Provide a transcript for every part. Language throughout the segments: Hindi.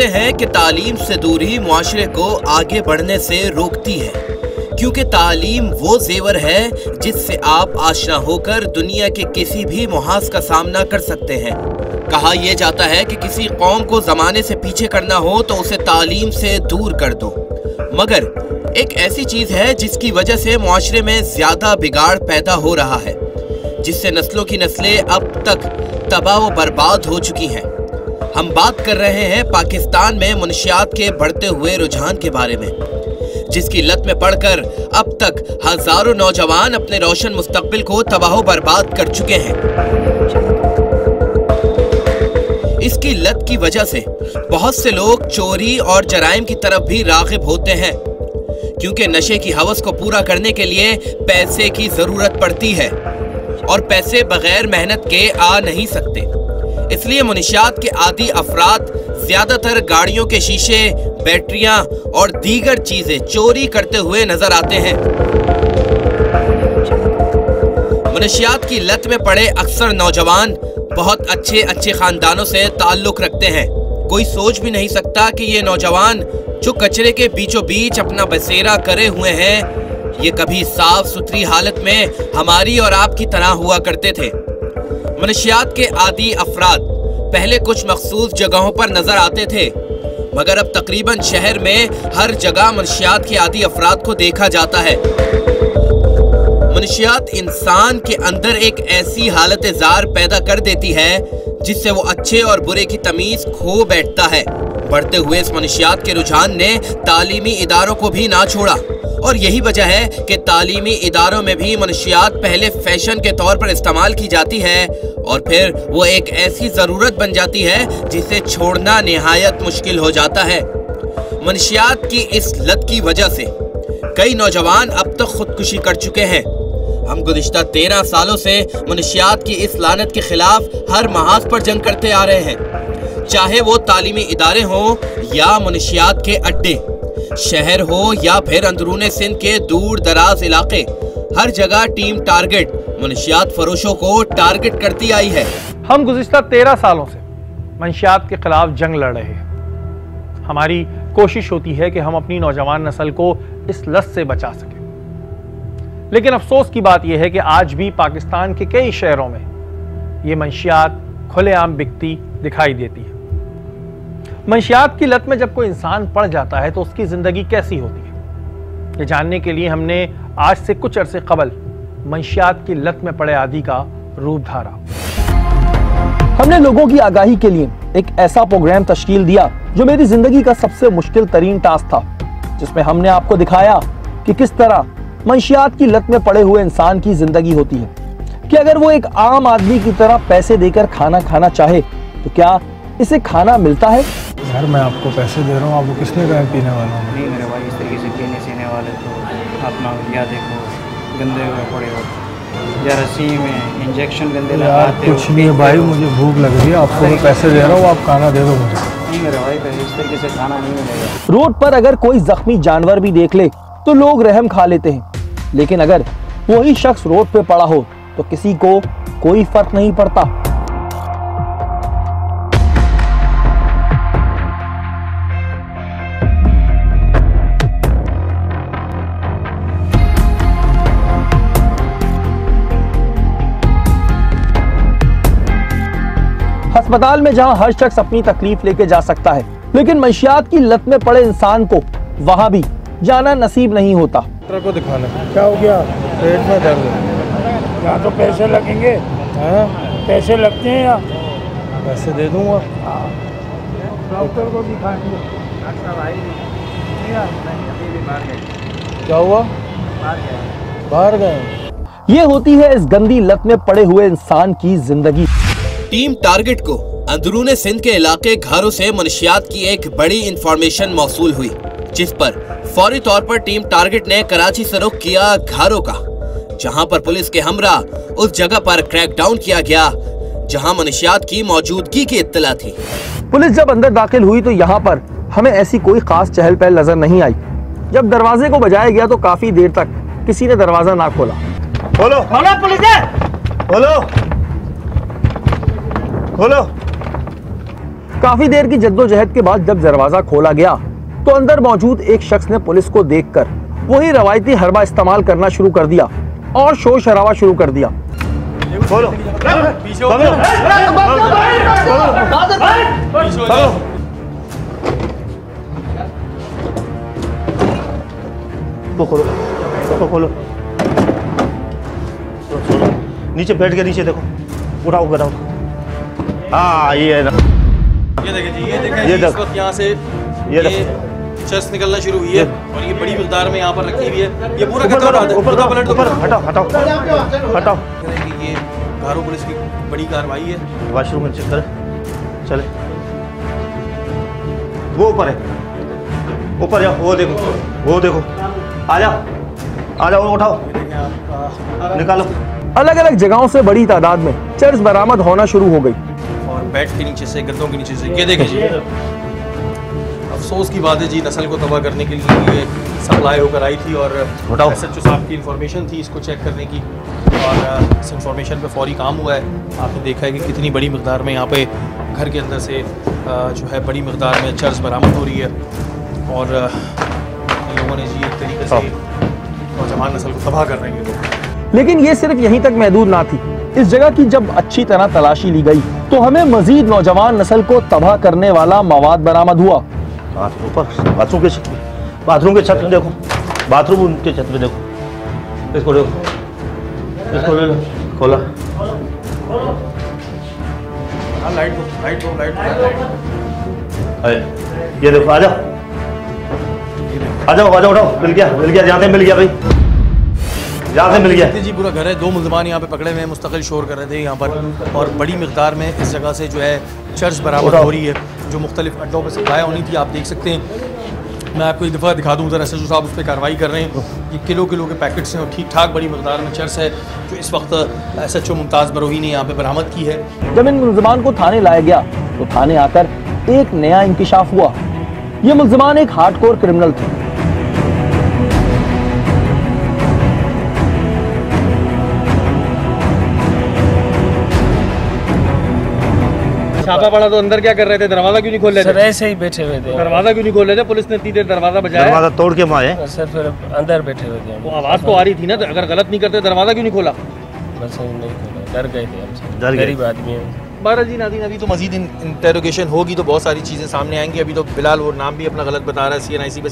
कहते हैं कि तालीम से दूरी मुआशरे को आगे बढ़ने से रोकती है, क्योंकि तालीम वो जेवर है जिससे आप आशना होकर दुनिया के किसी भी मुहाज का सामना कर सकते हैं। कहा यह जाता है कि किसी कौम को जमाने से पीछे करना हो तो उसे तालीम से दूर कर दो, मगर एक ऐसी चीज है जिसकी वजह से मुआशरे में ज्यादा बिगाड़ पैदा हो रहा है, जिससे नस्लों की नस्लें अब तक तबाह व बर्बाद हो चुकी हैं। हम बात कर रहे हैं पाकिस्तान में मुनशियात के बढ़ते हुए रुझान के बारे में, जिसकी लत में पड़कर अब तक हजारों नौजवान अपने रोशन मुस्तकबिल को तबाह व बर्बाद कर चुके हैं। इसकी लत की वजह से बहुत से लोग चोरी और जराइम की तरफ भी राग़िब होते हैं, क्योंकि नशे की हवस को पूरा करने के लिए पैसे की जरूरत पड़ती है और पैसे बगैर मेहनत के आ नहीं सकते। इसलिए मुनशियात के आदी अफराद ज्यादातर गाड़ियों के शीशे, बैटरियां और दीगर चीजें चोरी करते हुए नजर आते हैं। मुनशियात की लत में पड़े अक्सर नौजवान बहुत अच्छे खानदानों से ताल्लुक रखते हैं। कोई सोच भी नहीं सकता कि ये नौजवान जो कचरे के बीचों बीच अपना बसेरा करे हुए हैं, ये कभी साफ सुथरी हालत में हमारी और आपकी तरह हुआ करते थे। मुनशियात के आदी अफराद पहले कुछ मखसूस जगहों पर नजर आते थे, मगर अब तकरीबन शहर में हर जगह मुनशियात के आदी अफराद को देखा जाता है। मुनशियात इंसान के अंदर एक ऐसी हालत ज़ार पैदा कर देती है जिससे वो अच्छे और बुरे की तमीज खो बैठता है। बढ़ते हुए इस मुनशियात के रुझान ने तालीमी इदारों को भी ना छोड़ा, और यही वजह है कि तालीमी इदारों में भी मुनशियात पहले फैशन के तौर पर इस्तेमाल की जाती है और फिर वो एक ऐसी ज़रूरत बन जाती है जिसे छोड़ना निहायत मुश्किल हो जाता है। मुनशियात की इस लत की वजह से कई नौजवान अब तक खुदकुशी कर चुके हैं। हम गुज़िश्ता 13 सालों से मुनशियात की इस लानत के खिलाफ हर महाज पर जंग करते आ रहे हैं, चाहे वो तालीमी इदारे हों या मुनशियात के अड्डे, शहर हो या फिर अंदरूने सिंध के दूर दराज इलाके। हर जगह टीम टारगेट मुनशियात फरोशों को टारगेट करती आई है। हम गुज़िश्ता 13 सालों से मुनशियात के खिलाफ जंग लड़ रहे हैं। हमारी कोशिश होती है कि हम अपनी नौजवान नस्ल को इस लत से बचा सकें, लेकिन अफसोस की बात यह है कि आज भी पाकिस्तान के कई शहरों में ये मंशियात खुलेआम बिकती दिखाई देती है। मंशियात की लत में जब कोई इंसान पड़ जाता है तो उसकी जिंदगी कैसी होती है, ये जानने के लिए हमने आज से कुछ अरसे कबल मंशियात की लत में पड़े आदि का रूप धारा। हमने लोगों की आगाही के लिए एक ऐसा प्रोग्राम तश्कील दिया जो मेरी जिंदगी का सबसे मुश्किल तरीन टास्क था, जिसमें हमने आपको दिखाया कि किस तरह मंशियात की लत में पड़े हुए इंसान की जिंदगी होती है, कि अगर वो एक आम आदमी की तरह पैसे देकर खाना खाना चाहे तो क्या इसे खाना मिलता है। यार मैं आपको पैसे दे रहा हूँ, आपको किसने कहा पीने वाला हूँ? नहीं मेरे भाई, इस तरीके से पीने सीने वाले तो अपना या देखो गंदे हुए पड़े हो या रस्सी में इंजेक्शन गंदे लगाते हो। कुछ नहीं है भाई, मुझे भूख लग रही है, आपको मैं पैसे दे रहा हूँ, आप खाना दे दो मुझे। नहीं मेरे भाई, इस तरीके से खाना नहीं मिलेगा। रोड पर अगर कोई जख्मी जानवर भी देख ले तो लोग रहम खा लेते हैं, लेकिन अगर वही शख्स रोड पे पड़ा हो तो किसी को कोई फर्क नहीं पड़ता। अस्पताल में जहां हर शख्स अपनी तकलीफ लेके जा सकता है, लेकिन मंशियात की लत में पड़े इंसान को वहां भी जाना नसीब नहीं होता। डॉक्टर को दिखाना। क्या हो गया? पेट में दर्द है। यहाँ तो पैसे लगेंगे। हैं? पैसे लगते हैं यहाँ। पैसे दे दूंगा। डॉक्टर को दिखाएंगे। क्या हुआ? बाहर गए। ये होती है इस गंदी लत में पड़े हुए इंसान की जिंदगी। टीम टारगेट को अंदरूने सिंध के इलाके घरों से मुनशियात की एक बड़ी इंफॉर्मेशन मौसूल हुई, जिस पर फौरी तौर पर टीम टारगेट ने कराची से रुख किया घरों का, जहां पर पुलिस के हमरा उस जगह पर क्रैकडाउन किया गया जहां मुनशियात की मौजूदगी की इत्तला थी। पुलिस जब अंदर दाखिल हुई तो यहाँ पर हमें ऐसी कोई खास चहल पहल नजर नहीं आई। जब दरवाजे को बजाया गया तो काफी देर तक किसी ने दरवाजा ना खोला। खोलो खोलो पुलिस है, खोलो खोलो। काफी देर की जद्दोजहद के बाद जब दरवाजा खोला गया तो अंदर मौजूद एक शख्स ने पुलिस को देखकर वही रवायती हरबा इस्तेमाल करना शुरू कर दिया और शोर शराबा शुरू कर दिया। खोलो नीचे बैठ के नीचे देखो, उठाओ उठाओ। हाँ ये है ना, ये देखें जी, ये देख, इस वक्त यहाँ से ये चर्च निकलना शुरू हुई है और ये बड़ी मिकदार में यहाँ पर रखी हुई है। ये पूरा ऊपर हटाओ हटाओ हटाओ। ये घारो पुलिस की बड़ी कार्रवाई है। वॉशरूम में चेक कर, चले वो ऊपर है, ऊपर जाओ, वो देखो, आ जाओ उठाओ, निकालो। अलग अलग जगहों से बड़ी तादाद में चर्च बरामद होना शुरू हो गई और बेड के नीचे से, गद्दों के नीचे से। ये देखें जी, अफसोस की बात है जी, नस्ल को तबाह करने के लिए ये सप्लाई होकर आई थी और SHO साहब की इंफॉर्मेशन थी इसको चेक करने की और इस इंफॉर्मेशन पे फौरी काम हुआ है। आपने देखा है कि कितनी बड़ी मिकदार में यहाँ पे घर के अंदर से जो है बड़ी मिकदार में चर्च बरामद हो रही है और इन लोगों ने जी एक तरीके से नौजवान नस्ल को तबाह कर रहे हैं। लेकिन ये सिर्फ यहीं तक महदूद ना थी। इस जगह की जब अच्छी तरह तलाशी ली गई तो हमें मजीद नौजवान नस्ल को तबाह करने वाला मवाद बरामद हुआ। ऊपर बाथरूम के छत में देखो, बाथरूम के छत में देखो, इसको ले लो, खोला। लाइट ये देखो, आ जाओ उठाओ, मिल गया, जहाँ से मिल गया भाई, जहाँ से मिल गया जी। पूरा घर है, 2 मुल्ज़मान यहाँ पे पकड़े हुए हैं, मुस्तकिल शोर कर रहे थे यहाँ पर और बड़ी मिकदार में इस जगह से जो है चर्च बरामद हो रही है जो मुख्तलिफ अड्डों पर सप्लाई होनी थी। आप देख सकते हैं, मैं आपको एक दफ़ा दिखा दूँ उधर SHO साहब उस पर कार्रवाई कर रहे हैं। ये किलो के पैकेट्स हैं और ठीक ठाक बड़ी मिकदार में चर्च है जो इस वक्त SHO मुमताज़ बरोही ने यहाँ पे बरामद की है। जब इन मुल्ज़मान को थाने लाया गया तो थाने आकर एक नया इंकिशाफ हुआ। ये मुल्ज़मान एक हार्डकोर क्रिमिनल थे। छापा पड़ा तो अंदर क्या कर रहे थे? दरवाजा क्यों नहीं खोल रहे थे? सर ऐसे ही बैठे हुए थे। दरवाजा क्यों नहीं खोल रहे थे? पुलिस ने इतनी देर दरवाजा बजाया, दरवाजा तोड़ के मारे सर, फिर अंदर बैठे हुए थे। तो आवाज तो आ रही थी ना, तो अगर गलत नहीं करते दरवाजा क्यों नहीं खोला? बस नहीं खोला, डर गए थे हमसे, डर गए। गरीब आदमी है। बारह जी नादिन, अभी तो मजीद इंटेरोगेशन होगी तो बहुत सारी चीज़ें सामने आएंगी। अभी तो फिलहाल वो नाम भी अपना गलत बता रहा है, CNIC पे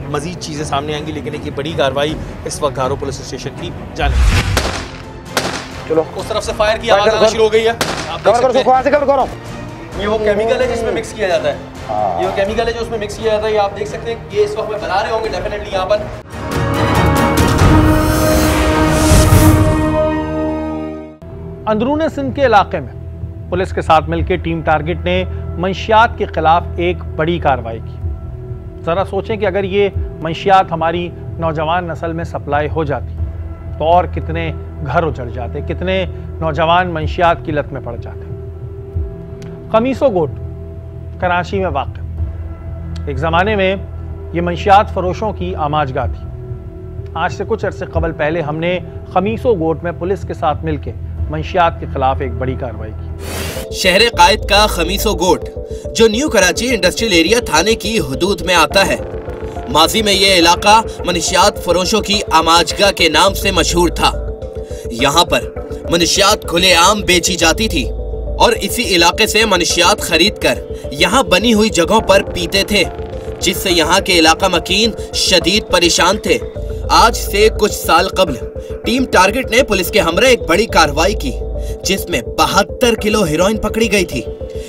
मजीद चीज़ें सामने आएंगी। लेकिन एक बड़ी कार्रवाई इस वक्त घारो पुलिस स्टेशन की जाने, चलो उस तरफ से फायर की आवाज आना शुरू हो गई है। ये वो केमिकल है जिसमें मिक्स किया जाता है, ये वो केमिकल है जो उसमें मिक्स किया जाता है। ये आप देख सकते हैं, ये इस वक्त में बना रहे होंगे डेफिनेटली यहाँ पर। अंदरूनी सिंध के इलाके में पुलिस के साथ मिलकर टीम टारगेट ने मंशियात के खिलाफ एक बड़ी कार्रवाई की। जरा सोचें कि अगर ये मंशियात हमारी नौजवान नस्ल में सप्लाई हो जाती तो और कितने घर उजड़ जाते, कितने नौजवान मंशियात की लत में पड़ जाते। खमीसो गोट कराची में वाक़ एक ज़माने में ये मंशियात फरोशों की आमाजगाह थी। आज से कुछ अरसे कबल पहले हमने खमीसो गोट में पुलिस के साथ मिलकर मंशियात के खिलाफ एक बड़ी कार्रवाई की। शहर कायद का खमीसो गोट जो न्यू कराची इंडस्ट्रियल एरिया थाने की हुदूद में आता है। माजी में ये इलाका मनशियात फरोशों की आमाजगाह के नाम से मशहूर था। यहाँ पर मनशियात खुलेआम बेची जाती थी और इसी इलाके से मनशियात खरीद कर यहाँ बनी हुई जगहों पर पीते थे, जिससे यहाँ के इलाका मकीन शदीद परेशान थे। आज से कुछ साल कबल टीम टारगेट ने पुलिस के हमरा एक बड़ी कार्रवाई की जिसमें 72 किलो हेरोइन पकड़ी गई थी।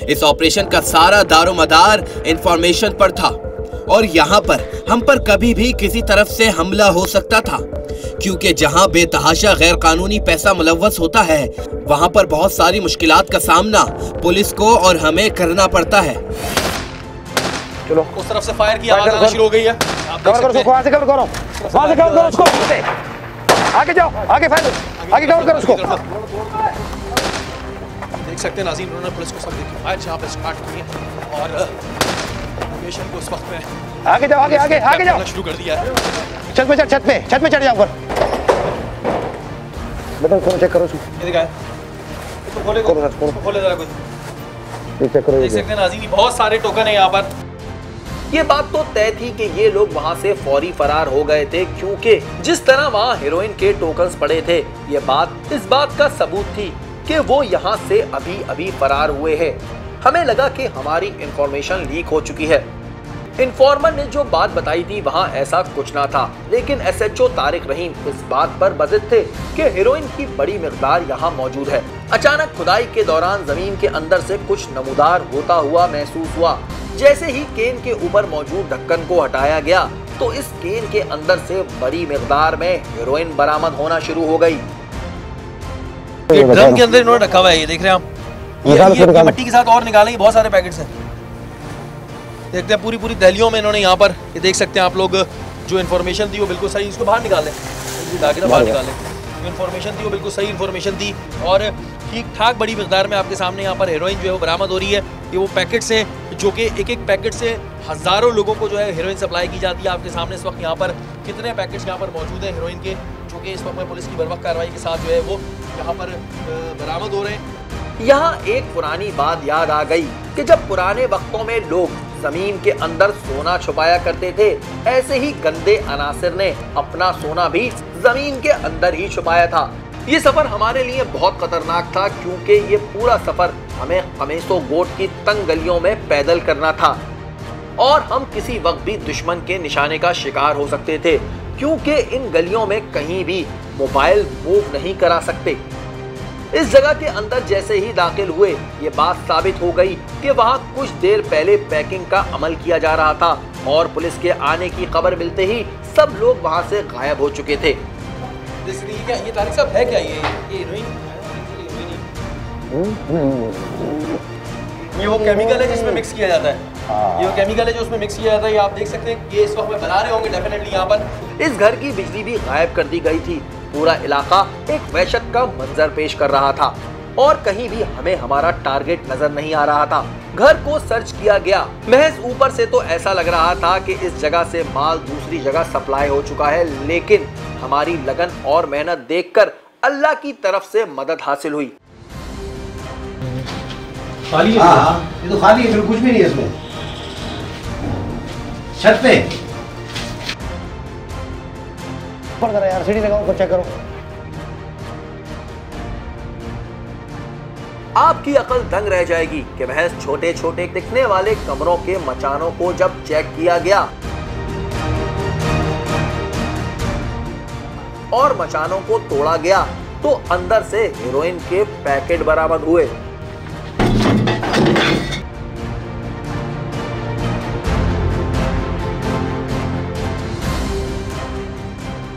इस ऑपरेशन का सारा दारोमदार इंफॉर्मेशन पर था और यहाँ पर हम पर कभी भी किसी तरफ से हमला हो सकता था, क्योंकि जहाँ बेतहाशा गैर कानूनी पैसा मुलव्वस होता है वहाँ पर बहुत सारी मुश्किलात का सामना पुलिस को और हमें करना पड़ता है। चलो उस तरफ से फायर की आवाज आना शुरू हो गई है। आगे जाओ, आगे फायर, आगे कवर करो उसको। देख सकते हैं नाज़रीन, उन्होंने पुलिस को सब देखी फायर यहाँ पे स्टार्ट की है और लोकेशन को उस वक्त में आगे जाओ, आगे जाओ शुरू कर दिया है। छत पे चढ़ जाओ ऊपर। बेटा खोलो, चेक करो उसको। ये दिखा है, इसको खोले जरा कुछ। देख सकते हैं नाज़रीन, बहुत सारे टोकन है यहाँ पर। ये बात तो तय थी कि ये लोग वहां से फौरी फरार हो गए थे, क्योंकि जिस तरह वहां हेरोइन के टोकन्स पड़े थे, ये बात इस बात का सबूत थी कि वो यहाँ से अभी अभी फरार हुए हैं। हमें लगा कि हमारी इंफॉर्मेशन लीक हो चुकी है। इन्फॉर्मर ने जो बात बताई थी वहाँ ऐसा कुछ ना था, लेकिन SHO तारिक रहीम इस बात पर बज़िद थे कि हेरोइन की बड़ी मिकदार यहाँ मौजूद है। अचानक खुदाई के दौरान जमीन के अंदर से कुछ नमूदार होता हुआ महसूस हुआ। जैसे ही केन के ऊपर मौजूद ढक्कन को हटाया गया तो इस केन के अंदर से बड़ी मिकदार में हेरोइन बरामद होना शुरू हो गई। ये ड्रम के अंदर इन्होंने रखा हुआ है, ये देख रहे हैं आप, ये मट्टी के साथ और निकालेंगे, बहुत सारे पैकेट्स हैं। देखते हैं पूरी पूरी दहलियों में इन्होंने यहाँ पर, ये देख सकते हैं आप लोग, जो इन्फॉर्मेशन थी वो बिल्कुल सही, इसको बाहर निकाल लें, बाहर निकाल लें। जो इन्फॉर्मेशन थी वो बिल्कुल सही इन्फॉर्मेशन थी और ठीक ठाक बड़ी मिकदार में आपके सामने यहाँ पर हेरोइन जो है वो बरामद हो रही है। ये वो पैकेट्स हैं जो कि एक एक पैकेट से हज़ारों लोगों को जो है हेरोइन सप्लाई की जाती है। आपके सामने इस वक्त यहाँ पर कितने पैकेट्स यहाँ पर मौजूद हैं हेरोइन के, जो कि इस वक्त में पुलिस की बर्वक्त कार्रवाई के साथ जो है वो यहाँ पर बरामद हो रहे हैं। यहाँ एक पुरानी बात याद आ गई कि जब पुराने वक्तों में लोग जमीन के अंदर सोना छुपाया करते थे, ऐसे ही गंदे अनासिर ने अपना सोना भी जमीन के अंदर ही छुपाया था। ये सफर हमारे लिए बहुत खतरनाक था, क्योंकि ये पूरा सफर हमें खमीसो गोट की तंग गलियों में पैदल करना था और हम किसी वक्त भी दुश्मन के निशाने का शिकार हो सकते थे, क्योंकि इन गलियों में कहीं भी मोबाइल मूव नहीं करा सकते। इस जगह के अंदर जैसे ही दाखिल हुए, ये बात साबित हो गई कि वहाँ कुछ देर पहले पैकिंग का अमल किया जा रहा था और पुलिस के आने की खबर मिलते ही सब लोग वहाँ से गायब हो चुके थे। ये तारिक साहब है क्या, ये हेरोइन? ये वो केमिकल है जिसमें मिक्स किया जाता है, ये वो केमिकल है जो उसमें मिक्स किया जाता है। ये आप देख सकते हैं, ये इस वक्त में बना रहे होंगे डेफिनेटली यहाँ पर। इस घर की बिजली भी गायब कर दी गई थी। पूरा इलाका एक वहशत का मंजर पेश कर रहा था और कहीं भी हमें हमारा टारगेट नजर नहीं आ रहा था। घर को सर्च किया गया, महज ऊपर से तो ऐसा लग रहा था कि इस जगह से माल दूसरी जगह सप्लाई हो चुका है, लेकिन हमारी लगन और मेहनत देखकर अल्लाह की तरफ से मदद हासिल हुई। खाली है, ये तो खाली है, कुछ भी नहीं है इसमें। छत पे यार सीढ़ी लगाओ, चेक करो। आपकी अकल दंग रह जाएगी कि महज छोटे छोटे दिखने वाले कमरों के मचानों को जब चेक किया गया और मचानों को तोड़ा गया तो अंदर से हेरोइन के पैकेट बरामद हुए।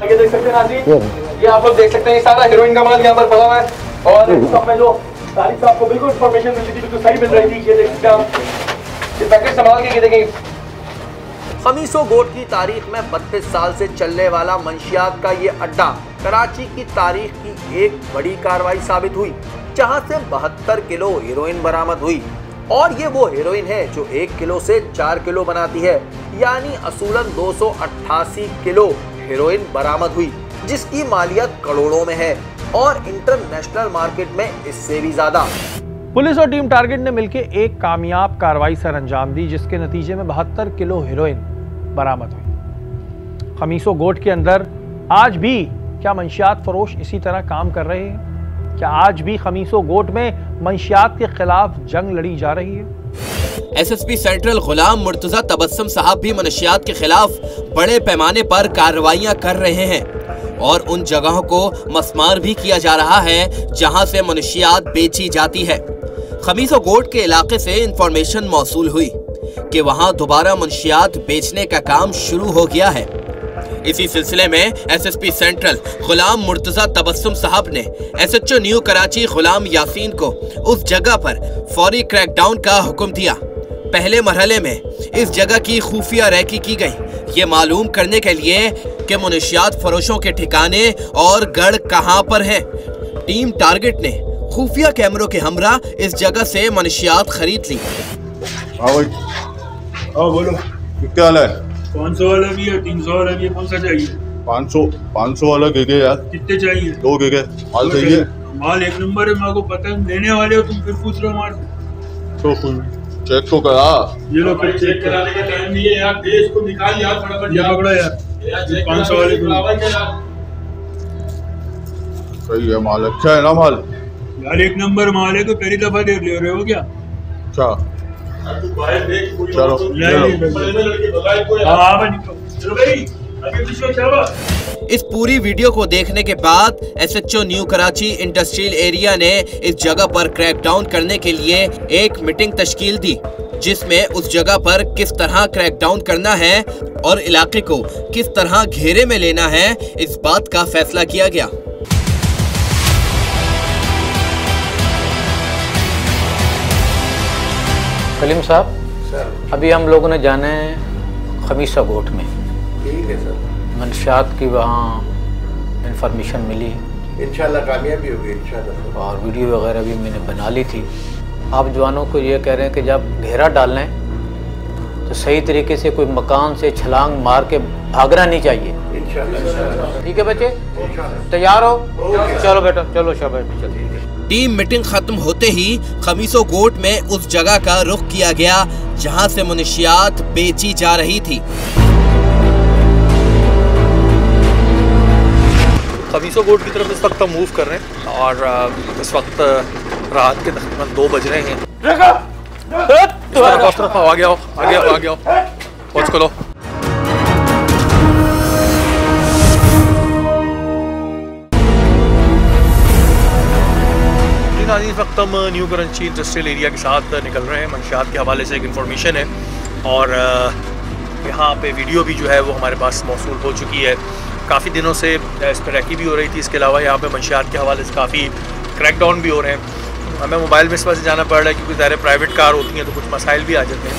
ये देख सकते हैं नाज़रीन, ये आप लोग देख सकते हैं, सारा हेरोइन का माल यहाँ पर पड़ा हुआ है और सब में जो तारिक साहब को बिल्कुल इंफॉर्मेशन मिली थी, बिल्कुल सही मिल रही थी। ये देख सकते हैं आप, ये पैकेट संभाल के देखेंगे। खमीसो गोट की तारीख में 32 साल से चलने वाला मंशियात का ये अड्डा कराची की तारीख की एक बड़ी कार्रवाई साबित हुई, जहां से 72 किलो हेरोइन बरामद हुई। और ये वो हेरोइन है जो 1 किलो से 4 किलो बनाती है, यानी असूलन 288 किलो हेरोइन बरामद हुई, जिसकी मालियत करोड़ों में है और इंटरनेशनल मार्केट में इससे भी ज्यादा। पुलिस और टीम टारगेट ने मिलकर एक कामयाब कार्रवाई सर अंजाम दी, जिसके नतीजे में 72 किलो हेरोइन बरामद हुई। खमीसो गोट के अंदर आज भी क्या मंशियात फरोश इसी तरह काम कर रहे हैं? क्या आज भी खमीसो गोट में मंशियात के खिलाफ जंग लड़ी जा रही है? SSP सेंट्रल गुलाम मुर्तजा तबस्सुम साहब भी मनशियात के खिलाफ बड़े पैमाने पर कार्रवाइयां कर रहे हैं और उन जगहों को मस्मार भी किया जा रहा है जहां से मनशियात बेची जाती है। खमीसो गोट के इलाके से इंफॉर्मेशन मौसूल हुई कि वहां दोबारा मनशियात बेचने का काम शुरू हो गया है। इसी सिलसिले में SSP सेंट्रल गुलाम मुर्तजा तबस्सुम साहब ने SHO न्यू कराची गुलाम यासीन को उस जगह पर फौरी क्रैकडाउन का हुक्म दिया। पहले मरहले में इस जगह की खुफिया रैकी की गई, ये मालूम करने के लिए कि मनशियात फरोशों के ठिकाने और गढ़ कहां पर हैं। टीम टारगेट ने खुफिया कैमरों के हमरा इस जगह से मनशियात खरीद ली। बोलो क्या हाल है? 500 वाला भी है, 300 वाला भी है, कौन सा चाहिए? 500 वाला के यार। कितने चाहिए? 2 के माल चाहिए। माल एक नंबर है, मेरे को पता है, लेने वाले हो तुम, फिर पूछ रहे हो माल। तो चेक तो करा। ये लोग चेक कराने का टाइम नहीं है यार, दे इसको निकाल यार फटाफट, ये पकड़ो यार 500 वाले को। सही है माल, अच्छा है ना माल यार, एक नंबर माल है, तो पहली दफा दे ले रहे हो क्या? अच्छा चलो इस पूरी वीडियो को देखने के बाद SHO new Karachi industrial area ने इस जगह पर क्रैकडाउन करने के लिए एक मीटिंग तश्कील दी, जिसमें उस जगह पर किस तरह क्रैकडाउन करना है और इलाके को किस तरह घेरे में लेना है, इस बात का फैसला किया गया। सलीम साहब, अभी हम लोगों ने जाना है खमीसा गोट में। ठीक है सर। मंशियात की वहाँ इंफॉर्मेशन मिली, इंशाल्लाह कामयाबी होगी इंशाल्लाह। और वीडियो वगैरह भी मैंने बना ली थी। आप जवानों को ये कह रहे हैं कि जब घेरा डालना है तो सही तरीके से कोई मकान से छलांग मार के भागना नहीं चाहिए। इंशाल्लाह। ठीक है बच्चे, तैयार हो? चलो बेटा, चलो शाबाश चलिए। टीम मीटिंग खत्म होते ही खमीसो गोट में उस जगह का रुख किया गया जहां से मुनशियात बेची जा रही थी। खमीसो गोट की तरफ इस वक्त हम मूव कर रहे हैं और इस वक्त रात के तकरीबन 2 बज रहे हैं। आ गया पहुंच को लो। इस वक्त हम न्यू कराची इंडस्ट्रियल एरिया के साथ निकल रहे हैं। मंशियात के हवाले से एक इन्फॉर्मेशन है और यहाँ पे वीडियो भी जो है वो हमारे पास मौसूल हो चुकी है। काफ़ी दिनों से इस पर रैकी भी हो रही थी। इसके अलावा यहाँ पे मंशियात के हवाले से काफ़ी क्रैकडाउन भी हो रहे हैं। हमें मोबाइल में इस वजह से जाना पड़ रहा है क्योंकि ज़ाहिर प्राइवेट कार होती हैं तो कुछ मसाइल भी आ जाते हैं।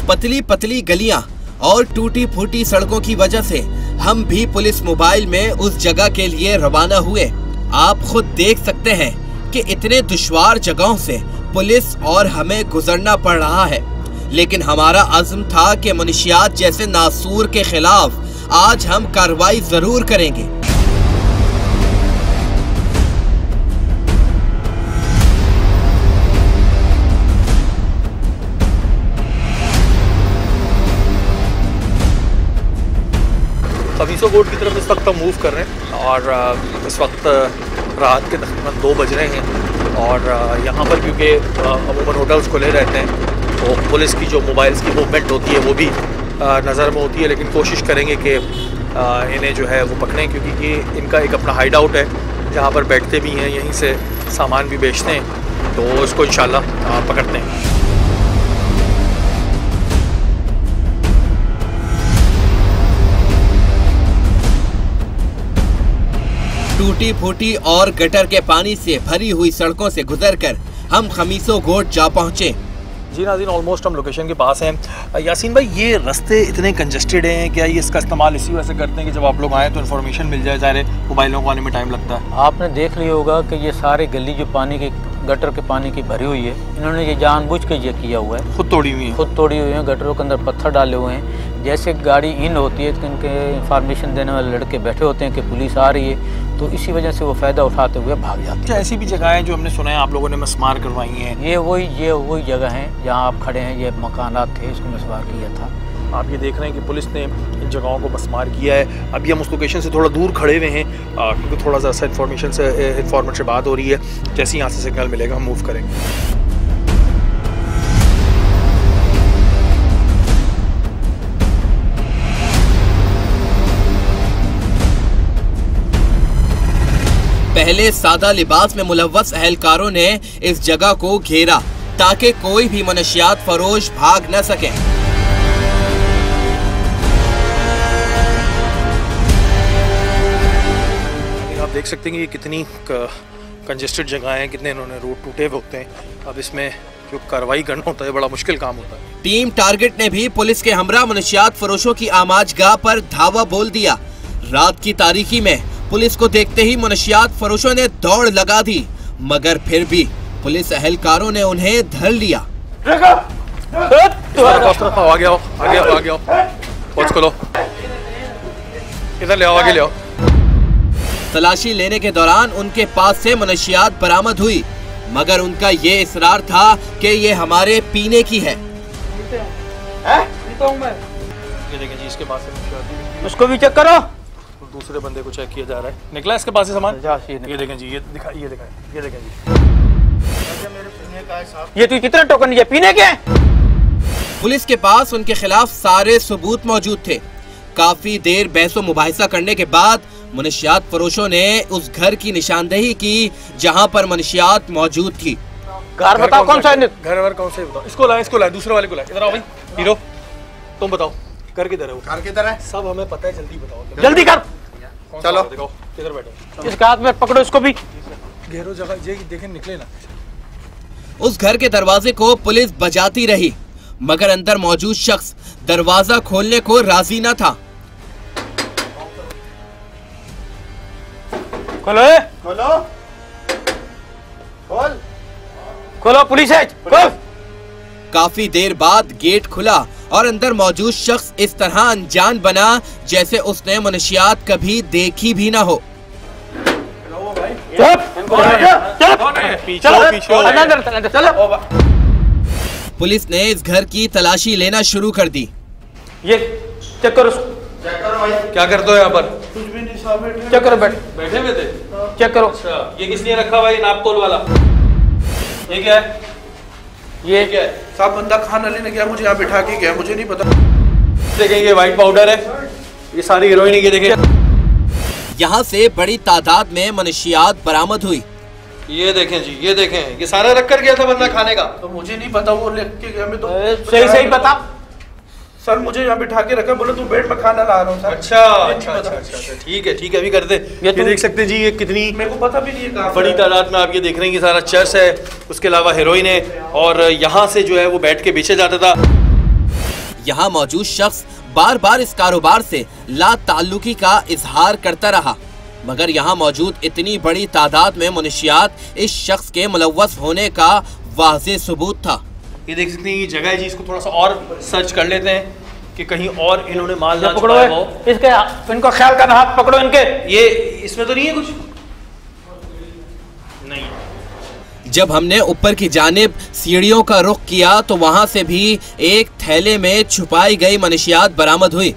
पतली पतली गलियां और टूटी फूटी सड़कों की वजह से हम भी पुलिस मोबाइल में उस जगह के लिए रवाना हुए। आप खुद देख सकते हैं कि इतने दुश्वार जगहों से पुलिस और हमें गुजरना पड़ रहा है, लेकिन हमारा अज़्म था कि मुनशियात जैसे नासूर के खिलाफ आज हम कार्रवाई जरूर करेंगे। खमीसो गोट की तरफ इस वक्त हम मूव कर रहे हैं और इस वक्त रात के तकरीबन 2 बज रहे हैं और यहाँ पर क्योंकि अमूमन होटल्स खुले रहते हैं तो पुलिस की जो मोबाइल्स की मूवमेंट होती है वो भी नज़र में होती है, लेकिन कोशिश करेंगे कि इन्हें जो है वो पकड़ें क्योंकि ये इनका एक अपना हाइड आउट है जहाँ पर बैठते भी हैं, यहीं से सामान भी बेचते हैं, तो इसको इंशाल्लाह पकड़ते हैं। टूटी फूटी और गटर के पानी से भरी हुई सड़कों से गुजरकर हम खमीसो गोट जा पहुंचे। जी नाज़रीन, ऑलमोस्ट हम लोकेशन के पास हैं। यासीन भाई, ये रास्ते इतने कंजस्टेड हैं, क्या ये इसका इस्तेमाल इसी वजह से करते हैं कि जब आप लोग आए तो इन्फॉर्मेशन मिल जाए? ज़ाहिर मोबाइलों को आने में टाइम लगता है। आपने देख लिया होगा कि ये सारे गली जो पानी की गटर के पानी की भरी हुई है, इन्होंने ये जानबूझ के ये किया हुआ है। खुद तोड़ी हुई है, खुद तोड़ी हुई है। गटरों के अंदर पत्थर डाले हुए हैं। जैसे गाड़ी इन होती है तो इनके इंफॉर्मेशन देने वाले लड़के बैठे होते हैं कि पुलिस आ रही है, तो इसी वजह से वो फ़ायदा उठाते हुए भाग जाते हैं। ऐसी भी जगह हैं जो हमने सुना है आप लोगों ने मस्मार करवाई हैं। ये वही जगह है जहाँ आप खड़े हैं। ये मकानात थे, इसको मस्मार किया था। आप ये देख रहे हैं कि पुलिस ने इन जगहों को मस्मार किया है। अभी हम उस लोकेशन से थोड़ा दूर खड़े हुए हैं क्योंकि थोड़ा सा इन्फॉर्मेट से बात हो रही है। जैसे यहाँ से सिग्नल मिलेगा हम मूव करेंगे। पहले सादा लिबास में मुलव्वस अहलकारों ने इस जगह को घेरा ताकि कोई भी मुनशियात फरोश भाग न सके। आप देख सकते हैं कि ये कितनी कंजेस्टेड जगह है, कितने इन्होंने रोड टूटे हुए होते हैं। अब इसमें जो कार्रवाई करना होता है बड़ा मुश्किल काम होता है। टीम टारगेट ने भी पुलिस के हमरा मुनशियात फरोशों की आमाजगाह पर धावा बोल दिया। रात की तारीकी में पुलिस को देखते ही मुनशियात फरोशों ने दौड़ लगा दी, मगर फिर भी पुलिस अहलकारों ने उन्हें धर लिया। आ गया पहुंच को लो। इधर ले आओ, आगे ले आओ। तलाशी लेने के दौरान उनके पास से मनशियात बरामद हुई, मगर उनका ये इसरार था कि ये हमारे पीने की है। ये देखिए जी, इसके पास से उसको भी चेक करो। दूसरे बंदे को चेक किया जा रहा है। निकला इसके पास से सामान। ये देखें जी, ये दिखाई, ये देखें जी। ये तो कितने टोकन ये पीने के? पुलिस के पास उनके खिलाफ सारे सबूत मौजूद थे। काफी देर बहसो मुबाहिसा करने के बाद मनशियात फरोशों ने उस घर की निशानदेही की जहां पर मनशियात मौजूद थी। घर बताओ कौन सा है? घर कौन सा है बताओ। इसको लाए, दूसरे वाले को लाए। इधर आओ भाई हीरो, तुम बताओ घर किधर है? वो घर किधर है सब हमें पता है, जल्दी बताओ। जल्दी कर, चलो देखो किधर बैठे। इसके हाथ में पकड़ो, इसको भी घेरो जगह, ये देखें निकले ना। उस घर के दरवाजे को पुलिस बजाती रही, मगर अंदर मौजूद शख्स दरवाजा खोलने को राजी न था। खोलो, पुलिस है, खोल। काफी देर बाद गेट खुला और अंदर मौजूद शख्स इस तरह अनजान बना जैसे उसने मनशियात कभी देखी भी ना हो। पुलिस ने इस घर की तलाशी लेना शुरू कर दी। ये चेक करो, क्या करते हो यहाँ पर? कुछ भी नहीं साहब, चेक करो। बैठे हुए थे, चेक करो। अच्छा, ये किस लिए रखा हुआ है नापतोल वाला? ये क्या है? ये क्या है? साहब बंदा खाना लेने गया, मुझे यहाँ बिठा के गया, मुझे नहीं पता। देखें ये व्हाइट पाउडर है, ये सारी हीरोइन की। देखें यहाँ से बड़ी तादाद में मनशियात बरामद हुई। ये देखें जी, ये देखें, ये सारा रख कर गया था बंदा खाने का। तो मुझे नहीं पता, वो लेके गया। मैं तो सही बता सर, मुझे यहाँ बिठा के रखा, बोले तुम बेड में खाना ला रहा हूँ सर। अच्छा, ठीक है अभी करते। ये देख सकते हैं जी, ये कितनी, मेरे को पता भी नहीं है कहाँ बड़ी तादाद में आप ये देख रहे हैं कि सारा चर्च है, उसके अलावा हेरोइन है, और यहाँ से जो है वो बैठ के बेचा जाता था। यहाँ मौजूद शख्स बार बार इस कारोबार से ला ताल्लुकी का इजहार करता रहा, मगर यहाँ मौजूद इतनी बड़ी तादाद में मनशियात इस शख्स के मुलव्वस होने का वाज़ेह सबूत था। ये देख सकते हैं ये जगह है जी, इसको थोड़ा सा और सर्च कर लेते हैं कि कहीं और इन्होंने माल ना पकड़ो, इसके इनको ख्याल करना, हाथ पकड़ो इनके। ये इसमें तो नहीं है कुछ? नहीं। जब हमने ऊपर की जानिब सीढ़ियों का रुख किया तो वहां से भी एक थैले में छुपाई गई मनशियात बरामद हुई।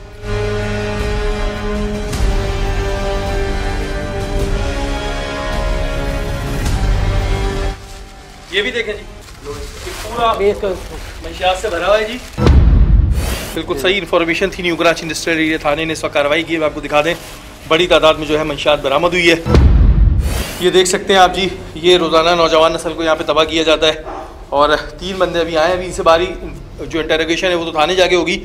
ये भी देखें जी, पूरा मंशियात से भरा हुआ है जी। बिल्कुल सही इन्फॉर्मेशन थी। न्यू कराची इंडस्ट्रियल एरिया थाने ने इस वक्त कार्रवाई की है। आपको दिखा दें, बड़ी तादाद में जो है मंशियात बरामद हुई है। ये देख सकते हैं आप जी, ये रोज़ाना नौजवान नस्ल को यहाँ पे तबाह किया जाता है, और 3 बंदे अभी आए हैं। अभी इनसे बारी जो इंटरोगेशन है वो तो थाने जाके होगी।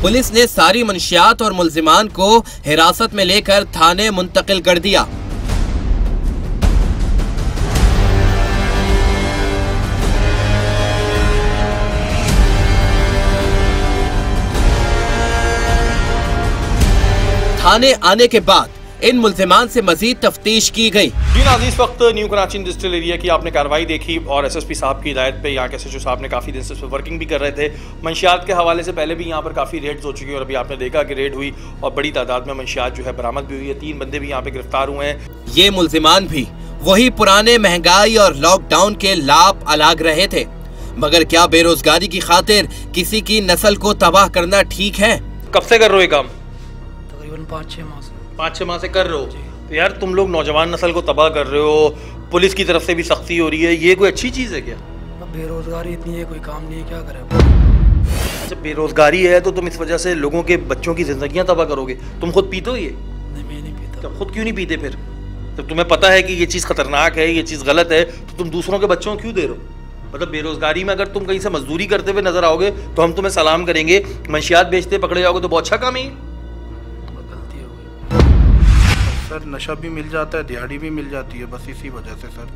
पुलिस ने सारी मंशियात और मुल्जिमान को हिरासत में लेकर थाने मुंतकिल कर दिया। थाने आने के बाद इन मुल्जिमान से मजीद तफ्तीश की गई। जी नाज़रीन, इस वक्त न्यू कराची इंडस्ट्रियल एरिया की आपने कार्रवाई देखी, और एसएसपी साहब की हिदायत पे यहाँ के एसएचओ साहब ने काफ़ी दिन से इस पर वर्किंग भी कर रहे थे। मंशियात के हवाले से पहले भी यहाँ पर काफ़ी रेड्स हो चुकी है, और अभी आपने देखा कि रेड हुई और बड़ी तादाद में मंशियात जो है बरामद भी हुई है। 3 बंदे भी यहाँ पे गिरफ्तार हुए हैं। ये मुल्जिमान भी वही पुराने महंगाई और लॉकडाउन के लाभ अलाग रहे थे, मगर क्या बेरोजगारी की खातिर किसी की नस्ल को तबाह करना ठीक है? कब से कर रहे हो ये काम? तकरीबन 5-6 माह से। 5-6 माह से कर रहे हो? तो यार तुम लोग नौजवान नस्ल को तबाह कर रहे हो, पुलिस की तरफ से भी सख्ती हो रही है, ये कोई अच्छी चीज़ है क्या? बेरोजगारी इतनी है, कोई काम नहीं है, क्या करें? अच्छा, बेरोजगारी है तो तुम इस वजह से लोगों के बच्चों की जिंदगियां तबाह करोगे। तुम खुद पीते हो ये? नहीं, मैं नहीं पीता। तो खुद क्यों नहीं पीते फिर? जब तुम्हें पता है कि ये चीज़ खतरनाक है, ये चीज़ गलत है, तो तुम दूसरों के बच्चों को क्यों दे रहे हो? मतलब बेरोजगारी में अगर तुम कहीं से मजदूरी करते हुए नजर आओगे तो हम तुम्हें सलाम करेंगे, मंशियात बेचते पकड़े जाओगे तो बहुत अच्छा काम है। सर नशा भी मिल जाता है, दिहाड़ी भी मिल जाती है, बस इसी वजह से सर।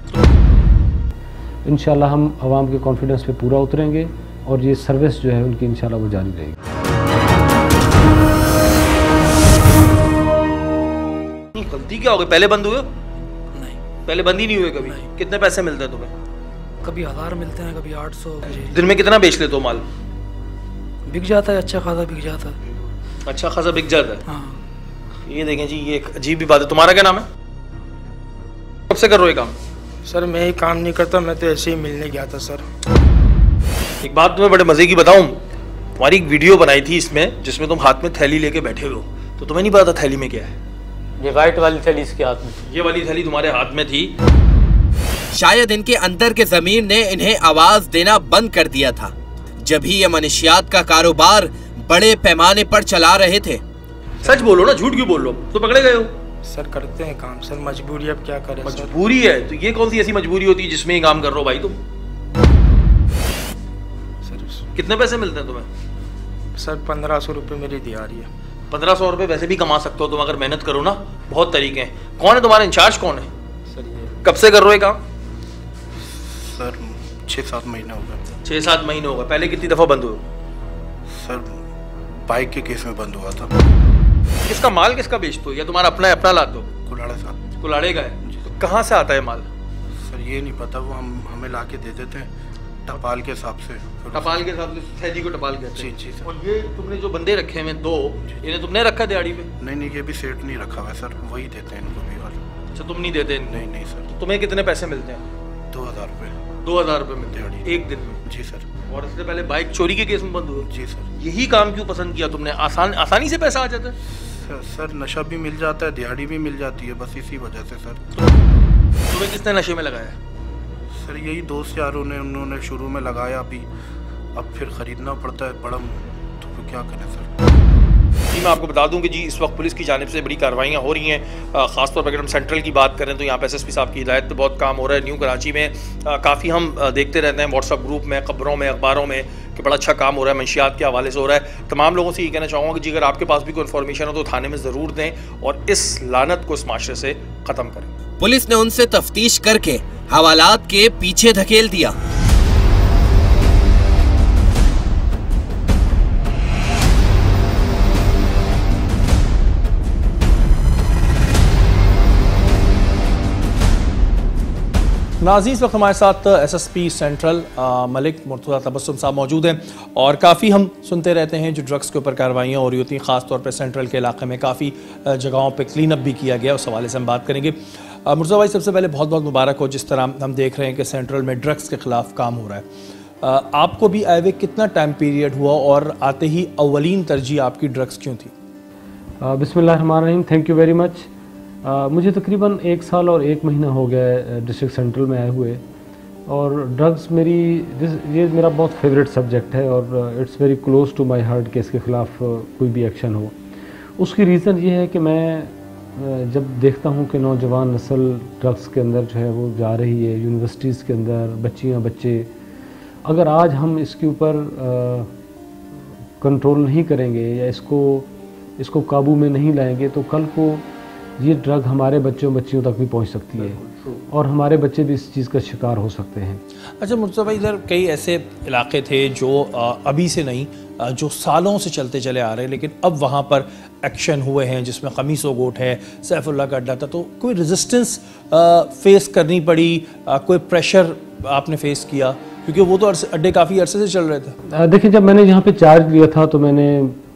इंशाल्लाह हम आवाम के कॉन्फिडेंस पे पूरा उतरेंगे, और ये सर्विस जो है उनकी इंशाल्लाह वो जारी रहेगी। गलती क्या हो गई? पहले बंद हुए? नहीं, पहले बंद ही नहीं हुए कभी? कितने पैसे मिलते हैं तुम्हें? कभी 1000 मिलते हैं, कभी 800। दिन में कितना बेच लेते हो माल? बिक जाता है, अच्छा खासा बिक जाता है। अच्छा खासा बिक जाता है। हाँ। ये देखें जी, ये एक अजीब ही बात है। तुम्हारा क्या नाम है? कब से कर रहे हो ये काम? सर मैं ये काम नहीं करता, मैं तो ऐसे ही मिलने गया था सर। एक बात तुम्हें बड़े मजे की बताऊं, तुम्हारी एक वीडियो बनाई थी इसमें जिसमें तुम हाथ में थैली लेके बैठे हो, तो तुम्हें नहीं पता थैली में क्या है? ये वाइट वाली थैली इसके हाथ में थी। ये वाली थैली तुम्हारे हाथ में थी। शायद इनके अंदर के ज़मीर ने इन्हें आवाज देना बंद कर दिया था जब ही ये मनशियात का कारोबार बड़े पैमाने पर चला रहे थे। सच बोलो ना, झूठ क्यों बोल लो? तो पकड़े गए हो। सर करते हैं काम सर, मजबूरी, अब क्या करें। मजबूरी है तो ये कौन सी ऐसी मजबूरी होती है जिसमें ये काम कर रहे हो भाई तुम? सर कितने पैसे मिलते हैं तुम्हें? सर 1500 रुपये मेरी दिहाड़ी है। 1500 रुपये वैसे भी कमा सकते हो तुम अगर मेहनत करो ना, बहुत तरीके हैं। कौन है तुम्हारा इंचार्ज, कौन है? सर ये कब से कर रहे हो ये काम? सर 6-7 महीने हो गए। 6-7 महीने हो गए। पहले कितनी दफा बंद हुए? सर बाइक के केस में बंद हुआ था। किसका माल किसका बेचते हो, या तुम्हारा अपना है, अपना लाते हो? कुलाड़े साहब। कुलाड़े का है। तो कहाँ से आता है माल? सर ये नहीं पता, वो हमें ला के दे देते हैं टपाल के हिसाब से। टपाल के हिसाब से थैली को टपाल कहते हैं। जी सर। और ये तुमने जो बंदे रखे हैं दो, इन्हें तुमने रखा दिहाड़ी पे? नहीं, ये भी सेट नहीं रखा हुआ है सर, वही देते हैं इनको भी वाले। अच्छा, तुम नहीं देते? नहीं सर। तो तुम्हें कितने पैसे मिलते हैं? 2000 रुपये। 2000 रुपये मिलते हैं एक दिन में? जी सर। और इससे पहले बाइक चोरी के केस में बंद हुए? जी सर। यही काम क्यों पसंद किया तुमने? आसानी से पैसा आ जाता है? सर नशा भी मिल जाता है, दिहाड़ी भी मिल जाती है, बस इसी वजह से सर। तुम्हें किसने नशे में लगाया? सर यही दोस्त यारों ने, उन्होंने शुरू में लगाया, अभी अब फिर ख़रीदना पड़ता है बड़ा, तो फिर क्या करें सर। जी मैं आपको बता दूं कि जी इस वक्त पुलिस की जानिब से बड़ी कार्रवाइयाँ हो रही हैं। ख़ासतौर पर अगर हम सेंट्रल की बात करें तो यहाँ पे SSP साहब की हिदायत पे बहुत काम हो रहा है। न्यू कराची में काफ़ी हम देखते रहते हैं व्हाट्सअप ग्रुप में, खबरों में, अखबारों में कि बड़ा अच्छा काम हो रहा है, मंशियात के हवाले से हो रहा है। तमाम लोगों से ये कहना चाहूँगा कि जी अगर आपके पास भी कोई इन्फॉर्मेशन हो तो थाने में ज़रूर दें और इस लानत को इस माशरे से ख़त्म करें। पुलिस ने उनसे तफ्तीश करके हवालात के पीछे धकेल दिया। नाज़रीन, इस वक्त हमारे साथ SSP सेंट्रल मलिक मुर्तज़ा तबस्सुम साहब मौजूद हैं और काफ़ी हम सुनते रहते हैं जो ड्रग्स के ऊपर कार्रवाइयाँ हो रही होती हैं, ख़ास तौर पर सेंट्रल के इलाके में काफ़ी जगहों पे क्लीन अप भी किया गया, उस हवाले से हम बात करेंगे। मुर्तज़ा भाई, सबसे पहले बहुत बहुत मुबारक हो, जिस तरह हम देख रहे हैं कि सेंट्रल में ड्रग्स के ख़िलाफ़ काम हो रहा है। आपको भी आए हुए कितना टाइम पीरियड हुआ और आते ही अव्वलीन तरजीह आपकी ड्रग्स क्यों थी? बिस्मिल्लाहिर्रहमानिर्रहीम, थैंक यू वेरी मच। मुझे तकरीबन 1 साल और 1 महीना हो गया डिस्ट्रिक्ट सेंट्रल में आए हुए, और ड्रग्स ये मेरा बहुत फेवरेट सब्जेक्ट है और it's very close to my heart कि इसके ख़िलाफ़ कोई भी एक्शन हो। उसकी रीज़न ये है कि मैं जब देखता हूँ कि नौजवान नस्ल ड्रग्स के अंदर जो है वो जा रही है, यूनिवर्सिटीज़ के अंदर बच्चियाँ बच्चे, अगर आज हम इसके ऊपर कंट्रोल नहीं करेंगे या इसको काबू में नहीं लाएंगे तो कल को ये ड्रग हमारे बच्चियों तक भी पहुंच सकती है और हमारे बच्चे भी इस चीज़ का शिकार हो सकते हैं। अच्छा मुर्तज़ा भाई, इधर कई ऐसे इलाके थे जो अभी से नहीं, जो सालों से चलते चले आ रहे हैं, लेकिन अब वहाँ पर एक्शन हुए हैं जिसमें ख़मीस व गोट है, सैफुल्लाह का अड्डा था, तो कोई रेजिस्टेंस फेस करनी पड़ी, कोई प्रेशर आपने फेस किया, क्योंकि वो तो अड्डे काफ़ी अरसे से चल रहे थे? देखिए, जब मैंने यहाँ पे चार्ज लिया था तो मैंने,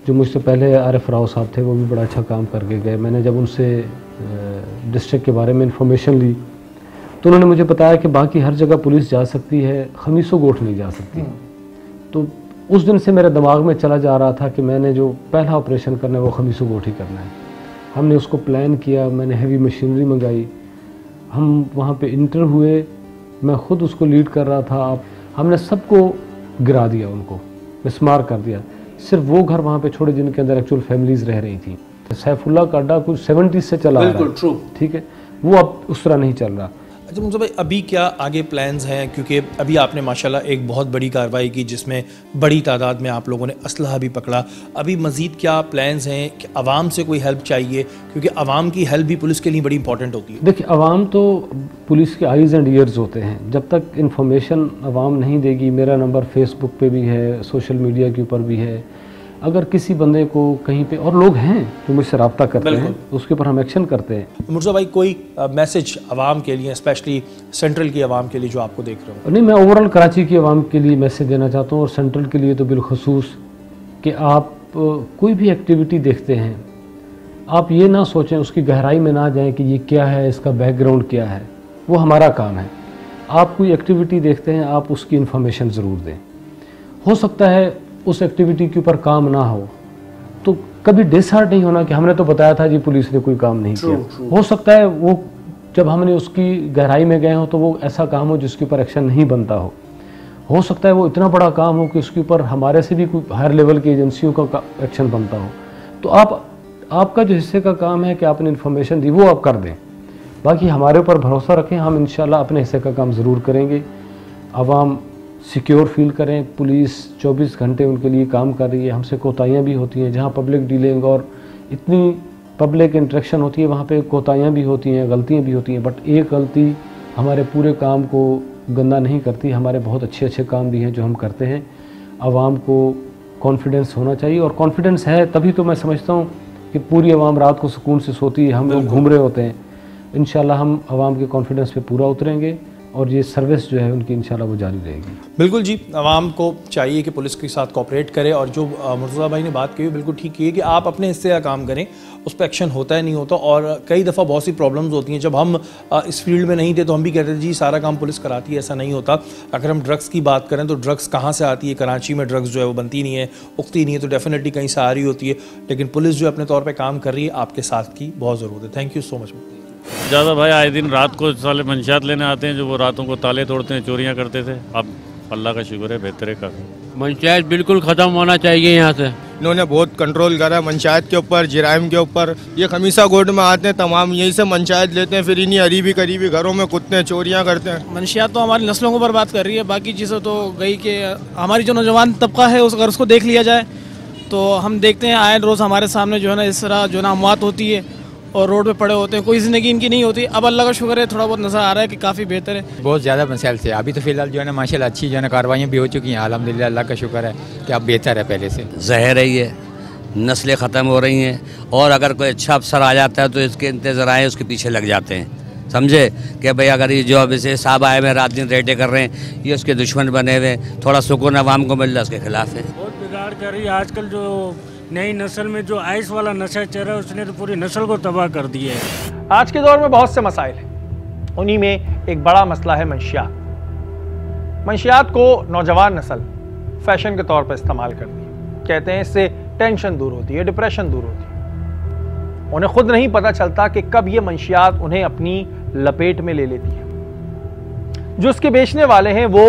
जो मुझसे पहले आरिफ राव साहब थे वो भी बड़ा अच्छा काम करके गए, मैंने जब उनसे डिस्ट्रिक्ट के बारे में इंफॉर्मेशन ली तो उन्होंने मुझे बताया कि बाकी हर जगह पुलिस जा सकती है, ख़मीस व गोट नहीं जा सकती। तो उस दिन से मेरे दिमाग में चला जा रहा था कि मैंने जो पहला ऑपरेशन करना है वो ख़मीस व गोट ही करना है। हमने उसको प्लान किया, मैंने हैवी मशीनरी मंगाई, हम वहाँ पे इंटर हुए, मैं ख़ुद उसको लीड कर रहा था। हमने सबको गिरा दिया, उनको मिसमार कर दिया, सिर्फ वो घर वहाँ पे छोड़े जिनके अंदर एक्चुअल फैमिलीज़ रह रही थी। सैफुल्लाह का अड्डा कुछ 70 से चला रहा है, ठीक है, वो अब उस तरह नहीं चल रहा। अच्छा मुर्तज़ा भाई, अभी क्या आगे प्लान्स हैं? क्योंकि अभी आपने माशाल्लाह एक बहुत बड़ी कार्रवाई की जिसमें बड़ी तादाद में आप लोगों ने असलहा भी पकड़ा, अभी मज़ीद क्या प्लान्स हैं कि आवाम से कोई हेल्प चाहिए? क्योंकि आवाम की हेल्प भी पुलिस के लिए बड़ी इंपॉर्टेंट होती है। देखिए, आवाम तो पुलिस के आइज़ एंड ईयर्स होते हैं, जब तक इन्फॉर्मेशन आवाम नहीं देगी, मेरा नंबर फेसबुक पे भी है, सोशल मीडिया के ऊपर भी है, अगर किसी बंदे को कहीं पे, और लोग हैं जो मुझसे रब्ता करते हैं, उसके ऊपर हम एक्शन करते हैं। मुर्तज़ा भाई, कोई मैसेज आवाम के लिए, स्पेशली सेंट्रल की आवाम के लिए जो आपको देख रहे हो? नहीं, मैं ओवरऑल कराची की आवाम के लिए मैसेज देना चाहता हूँ और सेंट्रल के लिए तो बिलखसूस कि आप कोई भी एक्टिविटी देखते हैं, आप ये ना सोचें, उसकी गहराई में ना जाएं कि ये क्या है, इसका बैकग्राउंड क्या है। वो हमारा काम है। आप कोई एक्टिविटी देखते हैं, आप उसकी इन्फॉर्मेशन ज़रूर दें। हो सकता है उस एक्टिविटी के ऊपर काम ना हो, तो कभी डिसहार्ट नहीं होना कि हमने तो बताया था जी, पुलिस ने कोई काम नहीं किया। हो सकता है वो जब हमने उसकी गहराई में गए हो तो वो ऐसा काम हो जिसके ऊपर एक्शन नहीं बनता हो सकता है वो इतना बड़ा काम हो कि उसके ऊपर हमारे से भी कोई हायर लेवल की एजेंसियों का एक्शन बनता हो। तो आपका जो हिस्से का काम है कि आपने इन्फॉर्मेशन दी वो आप कर दें, बाकी हमारे ऊपर भरोसा रखें, हम इंशाल्लाह अपने हिस्से का काम ज़रूर करेंगे। आवाम सिक्योर फील करें, पुलिस 24 घंटे उनके लिए काम कर रही है। हमसे कोताहियाँ भी होती हैं, जहाँ पब्लिक डीलिंग और इतनी पब्लिक इंटरेक्शन होती है वहाँ पे कोताहियाँ भी होती हैं, गलतियाँ भी होती हैं, बट एक गलती हमारे पूरे काम को गंदा नहीं करती। हमारे बहुत अच्छे काम भी हैं जो हम करते हैं। आवाम को कॉन्फिडेंस होना चाहिए, और कॉन्फिडेंस है तभी तो मैं समझता हूँ कि पूरी आवाम रात को सुकून से सोती है, हम लोग घूम रहे होते हैं। इंशाल्लाह हम आवाम के कॉन्फिडेंस पे पूरा उतरेंगे और ये सर्विस जो है उनकी इंशाल्लाह वो जारी रहेगी। बिल्कुल जी, आवाम को चाहिए कि पुलिस के साथ कोऑपरेट करे, और जो मुर्तज़ा भाई ने बात की बिल्कुल ठीक की है कि आप अपने हिस्से का काम करें, उस पर एक्शन होता है नहीं होता। और कई दफ़ा बहुत सी प्रॉब्लम्स होती हैं, जब हम इस फील्ड में नहीं थे तो हम भी कहते थे जी सारा काम पुलिस कराती है, ऐसा नहीं होता। अगर हम ड्रग्स की बात करें तो ड्रग्स कहाँ से आती है, कराची में ड्रग्स जो है वो बनती नहीं है, उगती नहीं है, तो डेफिनेटली कहीं से आ रही होती है। लेकिन पुलिस जो अपने तौर पर काम कर रही है, आपके साथ की बहुत ज़रूरत है। Thank you so much. ज़्यादा भाई आए दिन रात को साले मंशियात लेने आते हैं, जो वो रातों को ताले तोड़ते हैं, चोरियां करते थे। अब अल्लाह का शुक्र है बेहतर है काफ़ी। मंशियात बिल्कुल ख़त्म होना चाहिए यहाँ से। इन्होंने बहुत कंट्रोल करा मंशियात के ऊपर, जराइम के ऊपर। ये खमीसा गोड में आते हैं, तमाम यहीं से मंशियात लेते हैं, फिर इन्हीं अरीबी करीबी घरों में कुत्ते हैं, चोरियाँ करते हैं। मंशियात तो हमारी नस्लों को बर्बाद कर रही है, बाकी चीज़ें तो गई कि हमारी जो नौजवान तबका है अगर उसको देख लिया जाए तो हम देखते हैं आए रोज़ हमारे सामने जो है ना इस तरह जो ना अमवात होती है और रोड पे पड़े होते हैं, कोई ज़िंदगी इनकी नहीं होती। अब अल्लाह का शुक्र है थोड़ा बहुत नज़र आ रहा है कि काफ़ी बेहतर है। बहुत ज़्यादा मसाइल थे, अभी तो फिलहाल जो है ना माशाल्लाह अच्छी जो है ना कार्रवाइयाँ भी हो चुकी हैं, अल्हम्दुलिल्लाह अल्लाह का शुक्र है कि अब बेहतर है पहले से। जहर है ये, नस्लें ख़त्म हो रही हैं, और अगर कोई अच्छा अफसर आ जाता है तो इसके इंतज़ार उसके पीछे लग जाते हैं। समझे कि भाई अगर ये जो अब इसे साहब आए हुए रात दिन रेटे कर रहे हैं, ये उसके दुश्मन बने हुए, थोड़ा सुकून अवाम को मिल रहा है उसके खिलाफ है। बहुत बिगाड़ कर रही है आजकल। जो नई नस्ल में जो आइस वाला नशा चल रहा है उसने तो पूरी नस्ल को तबाह कर दिया है। आज के दौर में बहुत से मसाइल हैं, उन्हीं में एक बड़ा मसला है मंशियात। मंशियात को नौजवान नस्ल फैशन के तौर पर इस्तेमाल करती है। कहते हैं इससे टेंशन दूर होती है, डिप्रेशन दूर होती है। उन्हें खुद नहीं पता चलता कि कब ये मंशियात उन्हें अपनी लपेट में ले लेती है। जो उसके बेचने वाले हैं वो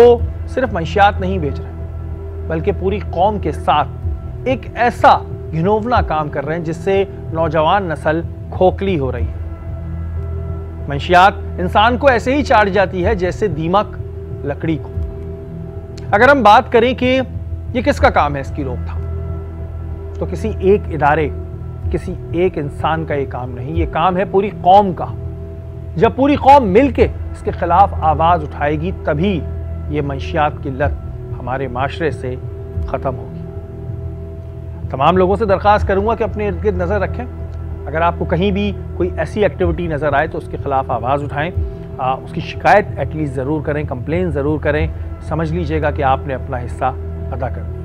सिर्फ मंशियात नहीं बेच रहे, बल्कि पूरी कौम के साथ एक ऐसा घिनौना काम कर रहे हैं जिससे नौजवान नस्ल खोखली हो रही है। मंशियात इंसान को ऐसे ही चाट जाती है जैसे दीमक लकड़ी को। अगर हम बात करें कि ये किसका काम है इसकी रोकथाम, तो किसी एक इदारे, किसी एक इंसान का ये काम नहीं, ये काम है पूरी कौम का। जब पूरी कौम मिलके इसके खिलाफ आवाज उठाएगी तभी ये मंशियात की लत हमारे माशरे से खत्म होगी। तमाम लोगों से दरख्वास्त करूंगा कि अपने इर्द गिर्द नज़र रखें। अगर आपको कहीं भी कोई ऐसी एक्टिविटी नज़र आए तो उसके खिलाफ आवाज़ उठाएं, उसकी शिकायत एटलीस्ट ज़रूर करें, कंप्लेन ज़रूर करें। समझ लीजिएगा कि आपने अपना हिस्सा अदा कर दिया।